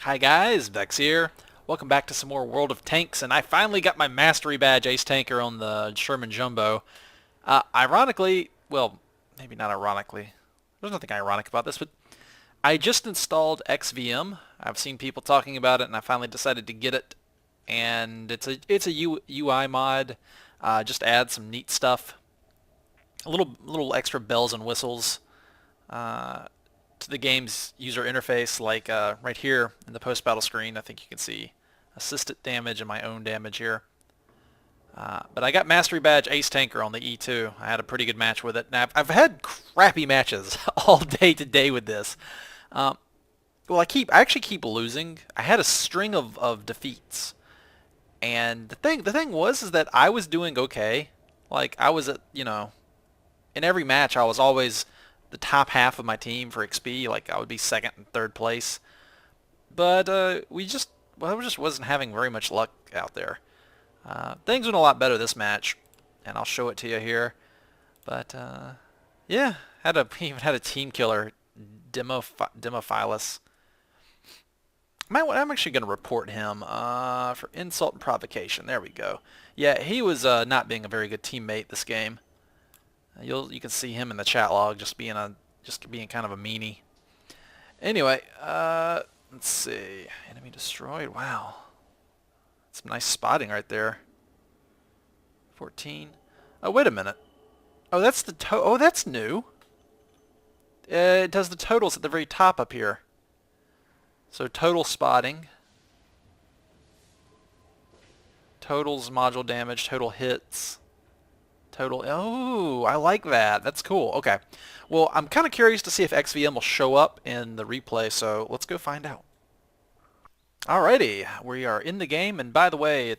Hi guys, Vechs here. Welcome back to some more World of Tanks, and I finally got my Mastery Badge Ace Tanker on the Sherman Jumbo. Ironically, well, maybe not ironically, there's nothing ironic about this, but I just installed XVM. I've seen people talking about it, and I finally decided to get it. And it's a UI mod, just add some neat stuff, a little extra bells and whistles. To the game's user interface, like right here in the post-battle screen. I think you can see assisted damage and my own damage here. But I got Mastery Badge Ace Tanker on the E2. I had a pretty good match with it. Now, I've had crappy matches all day today with this. Well, I actually keep losing. I had a string of defeats. And the thing was is that I was doing okay. Like, I was in every match I was always the top half of my team for XP. Like, I would be second and third place. But I just wasn't having very much luck out there. Things went a lot better this match, and I'll show it to you here. But yeah, even had a team killer, Demophilus. I'm actually going to report him for insult and provocation. There we go. Yeah, he was not being a very good teammate this game. You can see him in the chat log just being kind of a meanie. Anyway, let's see. Enemy destroyed. Wow. Some nice spotting right there. 14. Oh, wait a minute. Oh, that's new. It does the totals at the very top up here. So total spotting. Totals, module damage, total hits. Oh, I like that. That's cool. Okay. Well, I'm kind of curious to see if XVM will show up in the replay, so let's go find out. Alrighty, we are in the game, and by the way,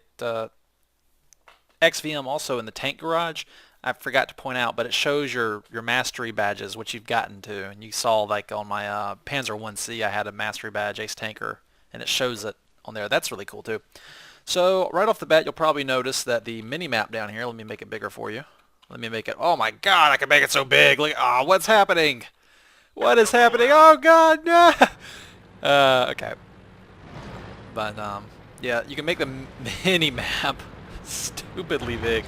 XVM also in the tank garage. I forgot to point out, but it shows your mastery badges, which you've gotten to, and you saw like on my Panzer 1C, I had a mastery badge Ace Tanker, and it shows it on there. That's really cool too. So right off the bat, you'll probably notice that the mini-map down here, let me make it bigger for you. Let me make it, oh my god, I can make it so big. Look, oh, what's happening? What is happening? Oh god, no! Okay. But, yeah, you can make the mini-map stupidly big.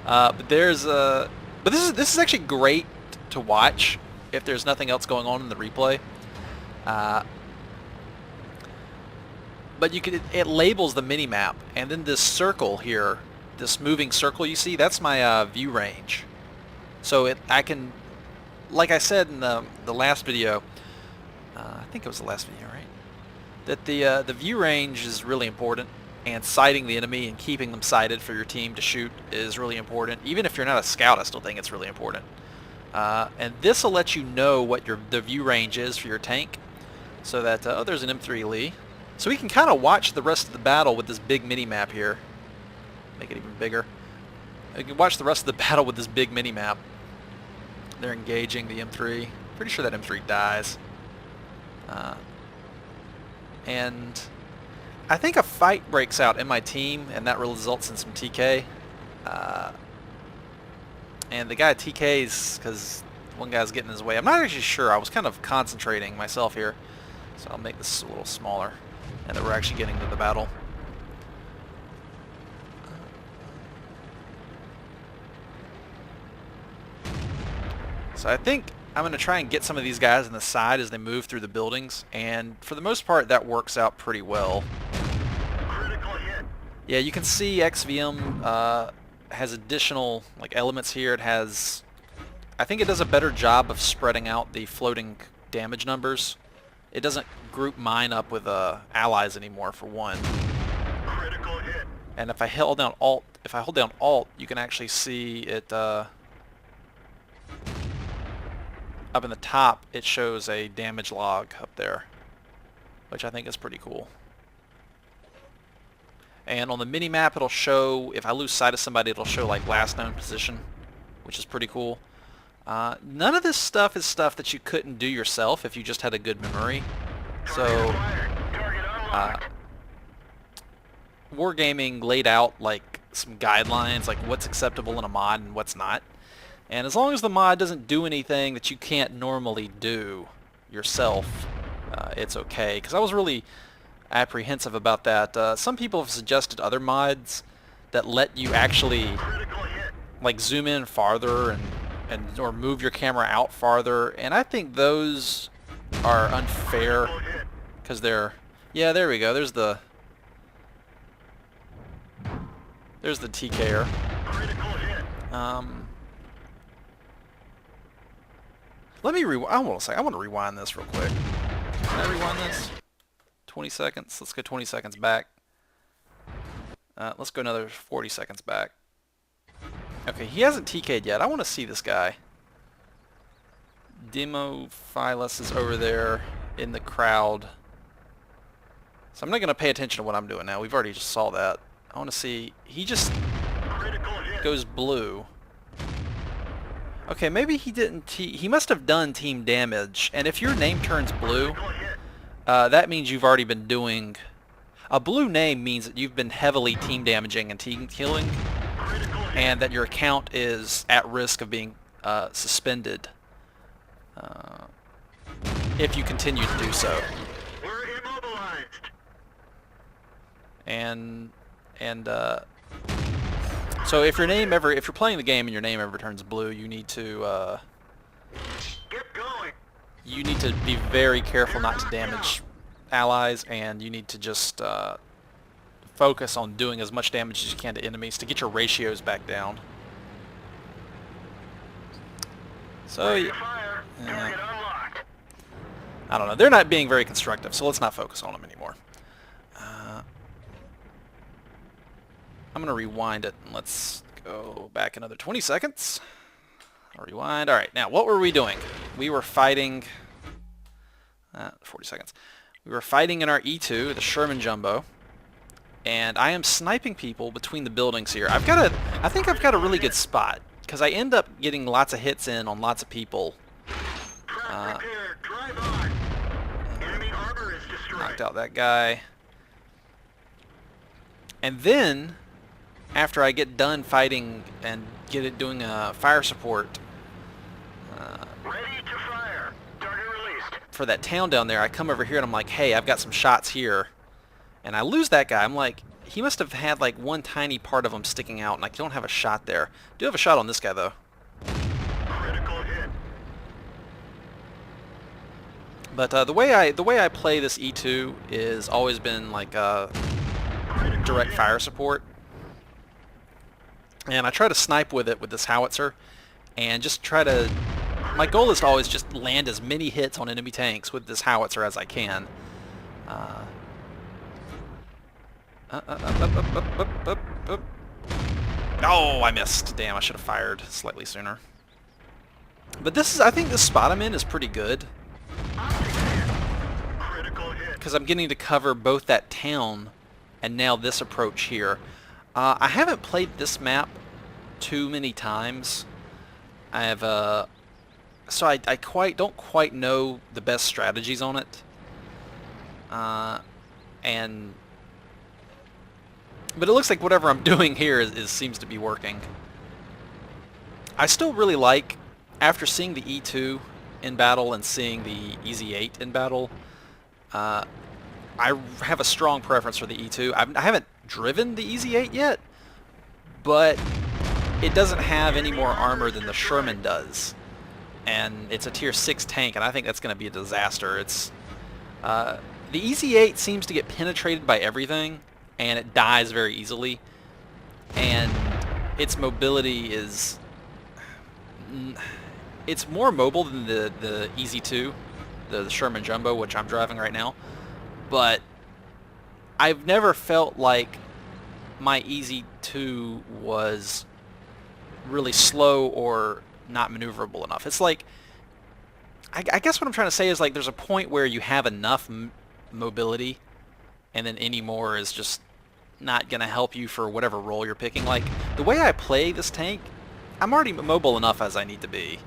But this is actually great to watch if there's nothing else going on in the replay. But it labels the mini-map, and then this circle here, this moving circle you see, that's my view range. So I can, like I said in the last video, I think it was the last video, right? That the view range is really important, and sighting the enemy and keeping them sighted for your team to shoot is really important. Even if you're not a scout, I still think it's really important. And this will let you know what the view range is for your tank, so that oh, there's an M3 Lee. So we can kind of watch the rest of the battle with this big mini-map here. Make it even bigger. You can watch the rest of the battle with this big mini-map. They're engaging the M3. Pretty sure that M3 dies. And I think a fight breaks out in my team, and that results in some TK. And the guy TKs because one guy's getting in his way. I'm not actually sure. I was kind of concentrating myself here. So I'll make this a little smaller, and that we're actually getting to the battle. So I think I'm going to try and get some of these guys on the side as they move through the buildings, and for the most part that works out pretty well. Yeah, you can see XVM has additional like elements here. It has, I think it does a better job of spreading out the floating damage numbers. It doesn't group mine up with allies anymore, for one. Critical hit. And if I hold down Alt, you can actually see it up in the top. It shows a damage log up there, which I think is pretty cool. And on the mini map, it'll show, if I lose sight of somebody, it'll show like last known position, which is pretty cool. None of this stuff is stuff that you couldn't do yourself if you just had a good memory. So, Wargaming laid out like some guidelines, like what's acceptable in a mod and what's not. And as long as the mod doesn't do anything that you can't normally do yourself, it's okay. Because I was really apprehensive about that. Some people have suggested other mods that let you actually like zoom in farther and or move your camera out farther, and I think those are unfair because they're, yeah, there we go. There's the TKer. Let me rewind. I want to rewind this real quick. Can I rewind this? 20 seconds. Let's go 20 seconds back. Let's go another 40 seconds back. Okay, he hasn't TK'd yet. I want to see this guy. Demophilus is over there in the crowd. So I'm not going to pay attention to what I'm doing now. We've already just saw that. I want to see. He just goes blue. Okay, maybe he didn't he must have done team damage. And if your name turns blue, that means you've already been doing... A blue name means that you've been heavily team damaging and team killing, and that your account is at risk of being suspended if you continue to do so. We're immobilized. And so if you're playing the game and your name ever turns blue, you need to Get going. you need to be very careful not to damage allies, and you need to just focus on doing as much damage as you can to enemies to get your ratios back down. So Fire. Target unlocked. I don't know. They're not being very constructive, so let's not focus on them anymore. I'm going to rewind it, and let's go back another 20 seconds. I'll rewind. All right, now what were we doing? We were fighting... 40 seconds. We were fighting in our E2, the Sherman Jumbo, and I am sniping people between the buildings here. I think I've got a really good spot, because I end up getting lots of hits in on lots of people. Trap repaired. Drive on. Enemy armor is destroyed. Knocked out that guy. And then, after I get done fighting and doing fire support Ready to fire. Target released. for that town down there, I come over here and I'm like, hey, I've got some shots here. And I lose that guy. I'm like, he must have had like one tiny part of him sticking out, and I don't have a shot there. I do have a shot on this guy though. Critical hit. But the way I play this E2 is always been like direct fire support, and I try to snipe with it with this howitzer, and just try to. My goal is to always just land as many hits on enemy tanks with this howitzer as I can. Oh, I missed. Damn, I should have fired slightly sooner. But I think the spot I'm in is pretty good, because I'm getting to cover both that town and now this approach here. I haven't played this map too many times. I have so I don't quite know the best strategies on it. But it looks like whatever I'm doing here seems to be working. I still really like, after seeing the E2 in battle and seeing the EZ8 in battle, I have a strong preference for the E2. I haven't driven the EZ8 yet, but it doesn't have any more armor than the Sherman does. And it's a tier 6 tank, and I think that's going to be a disaster. The EZ8 seems to get penetrated by everything, and it dies very easily. And its mobility is... It's more mobile than the EZ2, the Sherman Jumbo, which I'm driving right now. But I've never felt like my EZ2 was really slow or not maneuverable enough. It's like, I guess what I'm trying to say is, like, there's a point where you have enough mobility, and then any more is just not going to help you for whatever role you're picking. Like, the way I play this tank, I'm already mobile enough as I need to be.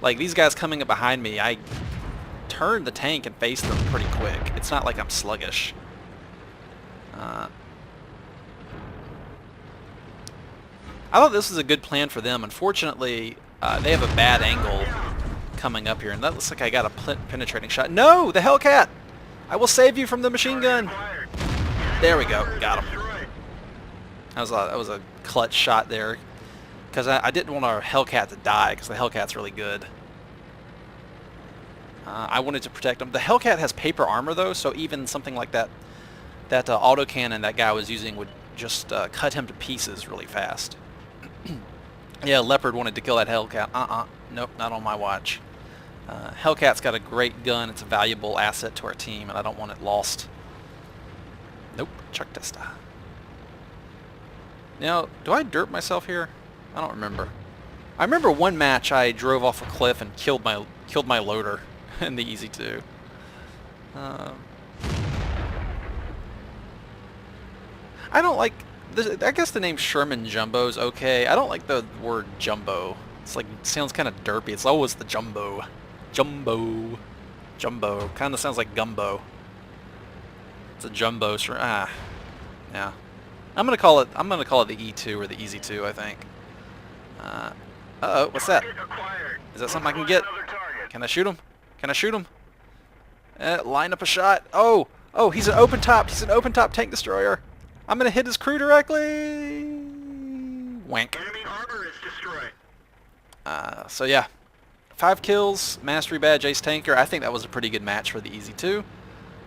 Like, these guys coming up behind me, I turn the tank and face them pretty quick. It's not like I'm sluggish. I thought this was a good plan for them. Unfortunately, they have a bad angle coming up here, and that looks like I got a penetrating shot. No! The Hellcat! I will save you from the machine gun. Acquired. There we go. Got him. Destroyed. That was a clutch shot there. Because I didn't want our Hellcat to die, because the Hellcat's really good. I wanted to protect him. The Hellcat has paper armor, though, so even something like that autocannon that guy was using would just cut him to pieces really fast. Yeah, Leopard wanted to kill that Hellcat. Nope, not on my watch. Hellcat's got a great gun. It's a valuable asset to our team, and I don't want it lost. Nope, Chuck Testa. Now, do I derp myself here? I don't remember. I remember one match I drove off a cliff and killed my loader in the Easy 2. I don't like. I guess the name Sherman Jumbo's okay. I don't like the word jumbo. It's like it sounds kind of derpy. It's always the jumbo, jumbo, jumbo. Kind of sounds like gumbo. It's a jumbo. Yeah. I'm gonna call it the E2 or the Easy 2. I think. Uh-oh, what's that? Target acquired. Is that something I can get? Another target. Can I shoot him? Can I shoot him? Line up a shot. Oh, he's an open top. He's an open top tank destroyer. I'm gonna hit his crew directly. Wank. Enemy armor is destroyed. So yeah, 5 kills, mastery badge, ace tanker. I think that was a pretty good match for the Easy 2.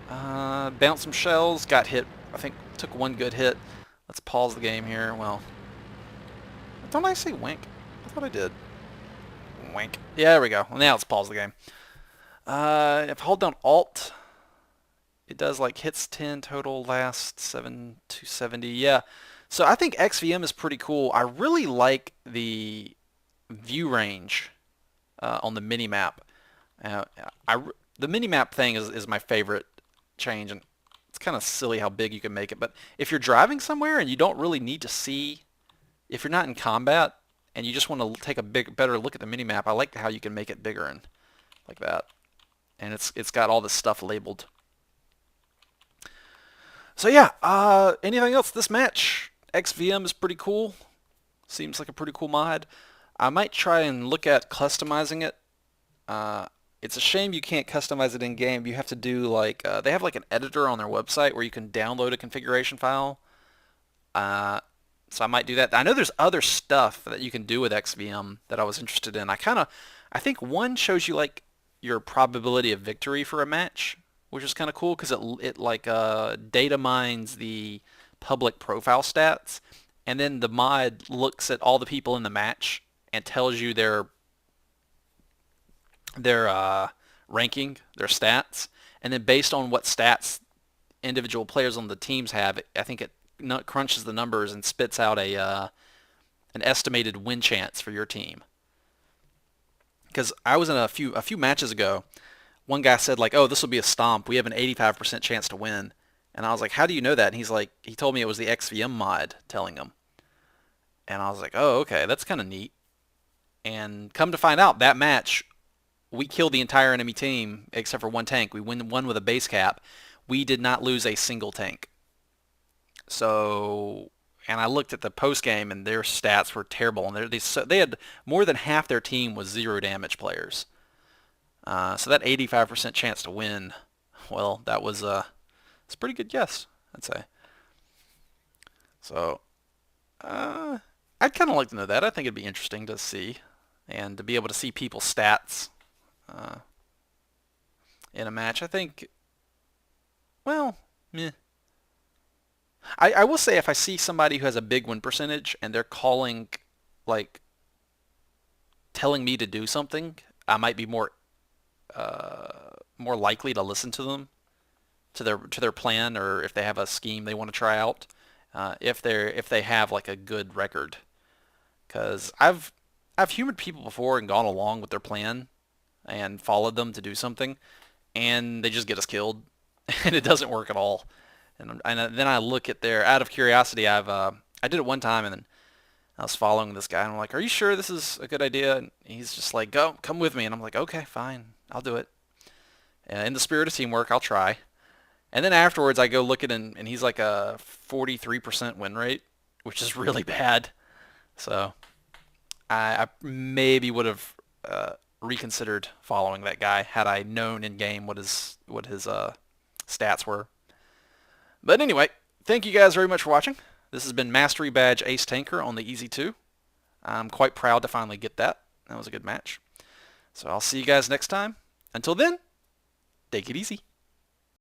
Bounced some shells, got hit. I think took one good hit. Let's pause the game here. Well, don't I say wank? I thought I did. Wank. Yeah, there we go. Well, now let's pause the game. If I hold down Alt, it does like hits 10 total, last 7 to 70. Yeah. So I think XVM is pretty cool. I really like the view range on the minimap. The minimap thing is my favorite change, and it's kind of silly how big you can make it. But if you're driving somewhere and you don't really need to see, if you're not in combat and you just want to take a better look at the minimap, I like how you can make it bigger and like that. And it's got all this stuff labeled. So yeah, anything else this match? XVM is pretty cool. Seems like a pretty cool mod. I might try and look at customizing it. It's a shame you can't customize it in game. You have to do like they have like an editor on their website where you can download a configuration file. So I might do that. I know there's other stuff that you can do with XVM that I was interested in. I think one shows you like your probability of victory for a match, which is kind of cool because it like data mines the public profile stats, and then the mod looks at all the people in the match and tells you their ranking, their stats, and then based on what stats individual players on the teams have, I think it crunches the numbers and spits out an estimated win chance for your team. Because I was in a few matches ago, one guy said like, "Oh, this will be a stomp. We have an 85% chance to win." And I was like, "How do you know that?" And he's like, he told me it was the XVM mod telling him. And I was like, "Oh, okay, that's kind of neat." And come to find out, that match, we killed the entire enemy team except for one tank. We won with a base cap. We did not lose a single tank. So, and I looked at the post game, and their stats were terrible. And they had more than half their team was 0 damage players. So that 85% chance to win, well, that was it's a pretty good guess, I'd say. So, I'd kind of like to know that. I think it'd be interesting to see, and to be able to see people's stats in a match. I think, well, meh. I will say if I see somebody who has a big win percentage and they're calling, like, telling me to do something, I might be more likely to listen to them, to their plan, or if they have a scheme they want to try out, if they have like a good record. Because I've humored people before and gone along with their plan and followed them to do something, and they just get us killed, and it doesn't work at all. And then I look at out of curiosity, I did it one time, and then I was following this guy, and I'm like, "Are you sure this is a good idea?" And he's just like, come with me." And I'm like, "Okay, fine, I'll do it. In the spirit of teamwork, I'll try." And then afterwards, I go look at him, and he's like a 43% win rate, which is really bad. So I maybe would have reconsidered following that guy had I known in game what his stats were. But anyway, thank you guys very much for watching. This has been Mastery Badge Ace Tanker on the Easy 2. I'm quite proud to finally get that. That was a good match. So I'll see you guys next time. Until then, take it easy.